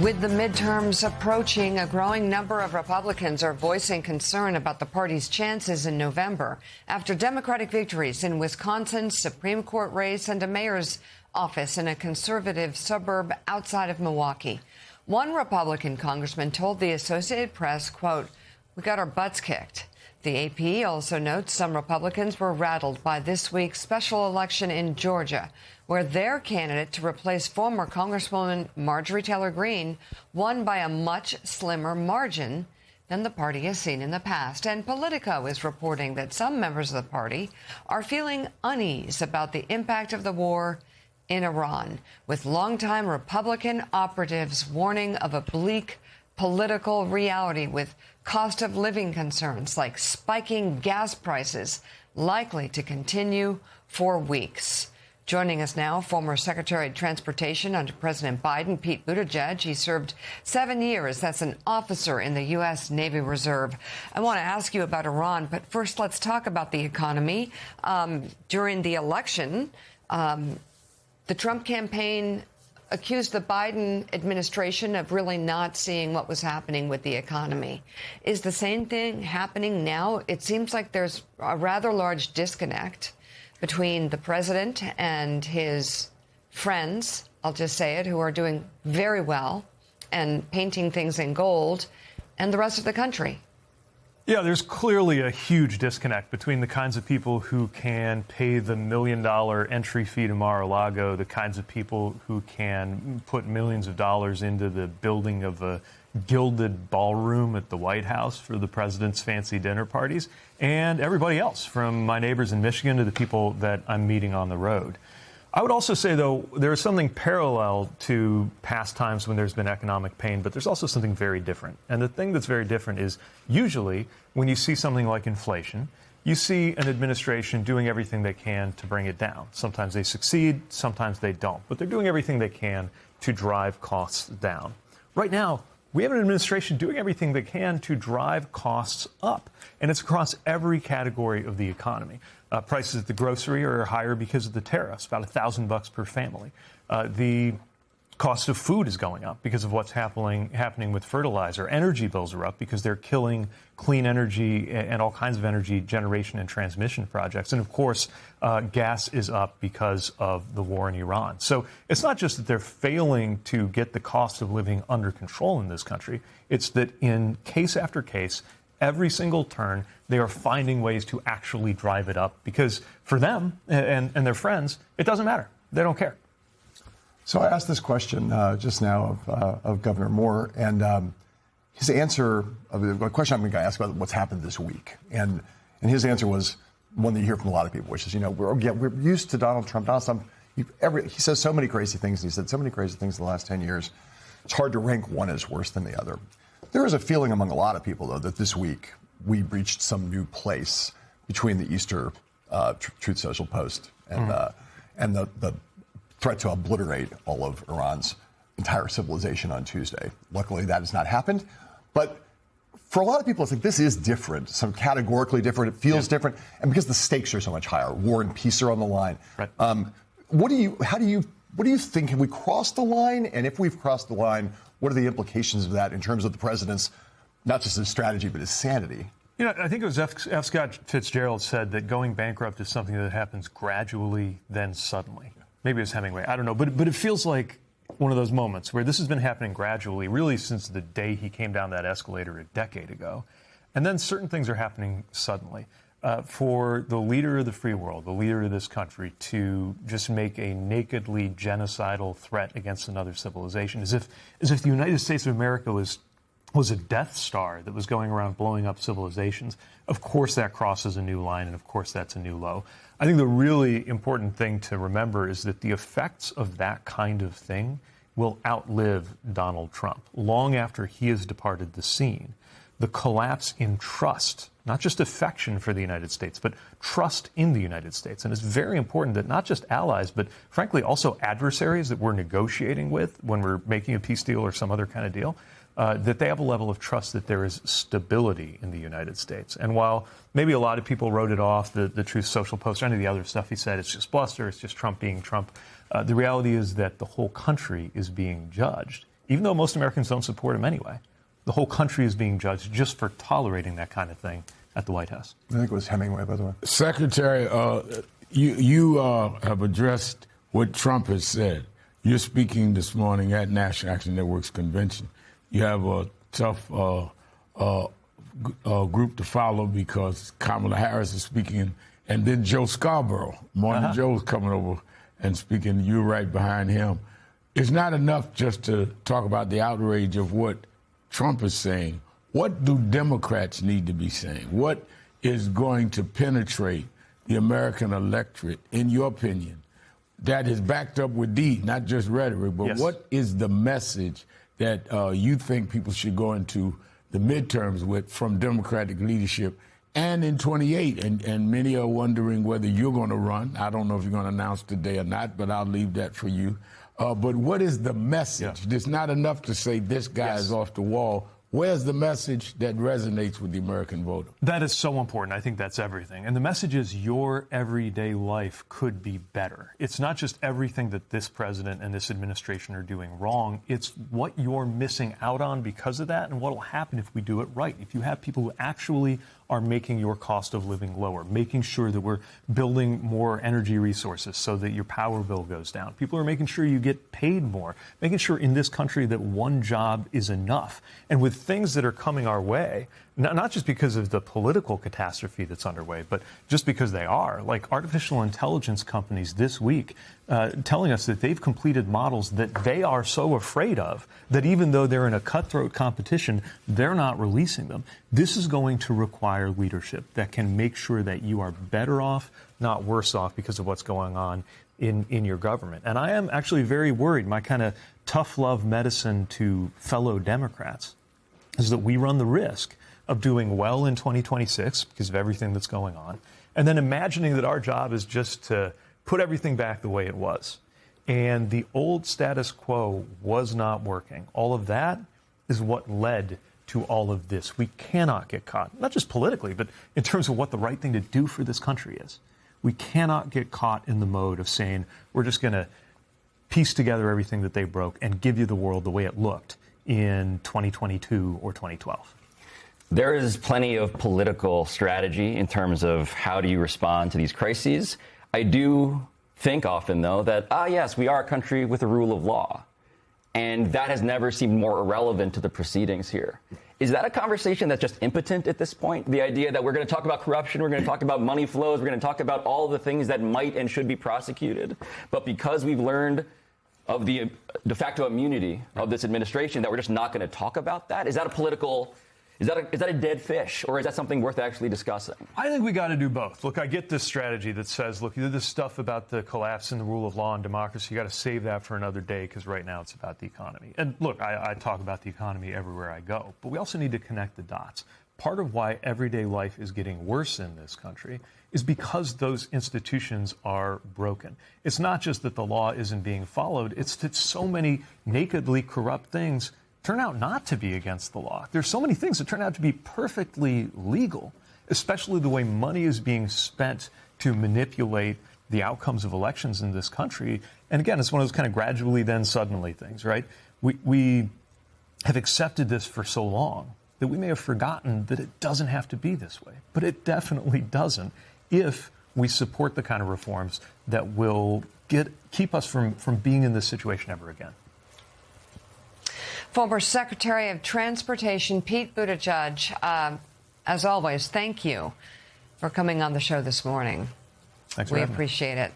With the midterms approaching, a growing number of Republicans are voicing concern about the party's chances in November after Democratic victories in Wisconsin's Supreme Court race and a mayor's office in a conservative suburb outside of Milwaukee. One Republican congressman told the Associated Press, quote, "We got our butts kicked." The AP also notes some Republicans were rattled by this week's special election in Georgia, where their candidate to replace former Congresswoman Marjorie Taylor Greene won by a much slimmer margin than the party has seen in the past. And Politico is reporting that some members of the party are feeling unease about the impact of the war in Iran, with longtime Republican operatives warning of a bleak political reality with cost of living concerns like spiking gas prices likely to continue for weeks. Joining us now, former Secretary of Transportation under President Biden, Pete Buttigieg. He served 7 years as an officer in the U.S. Navy Reserve. I want to ask you about Iran, but first let's talk about the economy. During the election, the Trump campaign accused the Biden administration of really not seeing what was happening with the economy. Is the same thing happening now? It seems like there's a rather large disconnect between the president and his friends, I'll just say it, who are doing very well and painting things in gold, and the rest of the country. Yeah, there's clearly a huge disconnect between the kinds of people who can pay the $1 million entry fee to Mar-a-Lago, the kinds of people who can put millions of dollars into the building of a gilded ballroom at the White House for the president's fancy dinner parties, and everybody else, from my neighbors in Michigan to the people that I'm meeting on the road. I would also say, though, there is something parallel to past times when there's been economic pain, but there's also something very different. And the thing that's very different is usually when you see something like inflation, you see an administration doing everything they can to bring it down. Sometimes they succeed, sometimes they don't, but they're doing everything they can to drive costs down. Right now, we have an administration doing everything they can to drive costs up, and it's across every category of the economy. Prices at the grocery are higher because of the tariffs, about $1,000 per family. The cost of food is going up because of what's happening with fertilizer. Energy bills are up because they're killing clean energy and all kinds of energy generation and transmission projects. And of course, gas is up because of the war in Iran. So it's not just that they're failing to get the cost of living under control in this country. It's that in case after case, every single turn, they are finding ways to actually drive it up because for them and their friends, it doesn't matter. They don't care. So I asked this question just now of Governor Moore, and his answer, a question I'm going to ask about what's happened this week, and his answer was one that you hear from a lot of people, which is, we're used to Donald Trump. Donald Trump, he says so many crazy things, and he said so many crazy things in the last 10 years. It's hard to rank one as worse than the other. There is a feeling among a lot of people, though, that this week we reached some new place between the Easter Truth Social post and the threat to obliterate all of Iran's entire civilization on Tuesday. Luckily, that has not happened. But for a lot of people, it's like this is different, some categorically different. It feels different. And because the stakes are so much higher, war and peace are on the line. Right. What do you think? Have we crossed the line? And if we've crossed the line, what are the implications of that in terms of the president's, not just his strategy, but his sanity? I think it was F. Scott Fitzgerald said that going bankrupt is something that happens gradually, then suddenly. Maybe it was Hemingway. I don't know. But it feels like one of those moments where this has been happening gradually, really since the day he came down that escalator a decade ago. And then certain things are happening suddenly. For the leader of the free world, the leader of this country, to just make a nakedly genocidal threat against another civilization, as if the United States of America was a Death Star that was going around blowing up civilizations. Of course that crosses a new line, and of course that's a new low. I think the really important thing to remember is that the effects of that kind of thing will outlive Donald Trump. Long after he has departed the scene, the collapse in trust, not just affection for the United States, but trust in the United States. And it's very important that not just allies, but frankly also adversaries that we're negotiating with when we're making a peace deal or some other kind of deal, that they have a level of trust that there is stability in the United States. And while maybe a lot of people wrote it off, the Truth Social post, or any of the other stuff he said, it's just bluster, it's just Trump being Trump, the reality is that the whole country is being judged even though most Americans don't support him anyway. The whole country is being judged just for tolerating that kind of thing at the White House. I think it was Hemingway, by the way. Secretary, you have addressed what Trump has said. You're speaking this morning at National Action Network's convention. You have a tough group to follow because Kamala Harris is speaking, and then Joe Scarborough. Morning Joe's coming over and speaking. You're right behind him. It's not enough just to talk about the outrage of what Trump is saying. What do Democrats need to be saying? What is going to penetrate the American electorate, in your opinion, that is backed up with deed, not just rhetoric, but what is the message that you think people should go into the midterms with from Democratic leadership and in 28? And many are wondering whether you're going to run. I don't know if you're going to announce today or not, but I'll leave that for you. But what is the message? It's not enough to say this guy is off the wall. Where's the message that resonates with the American voter? That is so important. I think that's everything. And the message is your everyday life could be better. It's not just everything that this president and this administration are doing wrong. It's what you're missing out on because of that and what will happen if we do it right. If you have people who actually are making your cost of living lower, making sure that we're building more energy resources so that your power bill goes down. People are making sure you get paid more, making sure in this country that one job is enough. And with things that are coming our way, not just because of the political catastrophe that's underway, but just because they are, like artificial intelligence companies this week telling us that they've completed models that they are so afraid of that even though they're in a cutthroat competition, they're not releasing them. This is going to require leadership that can make sure that you are better off, not worse off because of what's going on in your government. And I am actually very worried. My kind of tough love medicine to fellow Democrats is that we run the risk of doing well in 2026 because of everything that's going on, and then imagining that our job is just to put everything back the way it was. And the old status quo was not working. All of that is what led to all of this. We cannot get caught, not just politically, but in terms of what the right thing to do for this country is. We cannot get caught in the mode of saying we're just going to piece together everything that they broke and give you the world the way it looked in 2022 or 2012. There is plenty of political strategy in terms of how do you respond to these crises. I do think often, though, that, yes, we are a country with a rule of law. And that has never seemed more irrelevant to the proceedings here. Is that a conversation that's just impotent at this point? The idea that we're going to talk about corruption, we're going to talk about money flows, we're going to talk about all the things that might and should be prosecuted. But because we've learned of the de facto immunity of this administration, that we're just not going to talk about that? Is that a political... Is that a dead fish, or is that something worth actually discussing? I think we got to do both. Look, I get this strategy that says, look, you do this stuff about the collapse in the rule of law and democracy. You got to save that for another day because right now it's about the economy. And look, I talk about the economy everywhere I go, but we also need to connect the dots. Part of why everyday life is getting worse in this country is because those institutions are broken. It's not just that the law isn't being followed. It's that so many nakedly corrupt things turn out not to be against the law. There's so many things that turn out to be perfectly legal, especially the way money is being spent to manipulate the outcomes of elections in this country. And again, it's one of those kind of gradually then suddenly things, right? We have accepted this for so long that we may have forgotten that it doesn't have to be this way. But it definitely doesn't if we support the kind of reforms that will keep us from being in this situation ever again. Former Secretary of Transportation Pete Buttigieg, as always, thank you for coming on the show this morning. Thanks for having me. We appreciate it.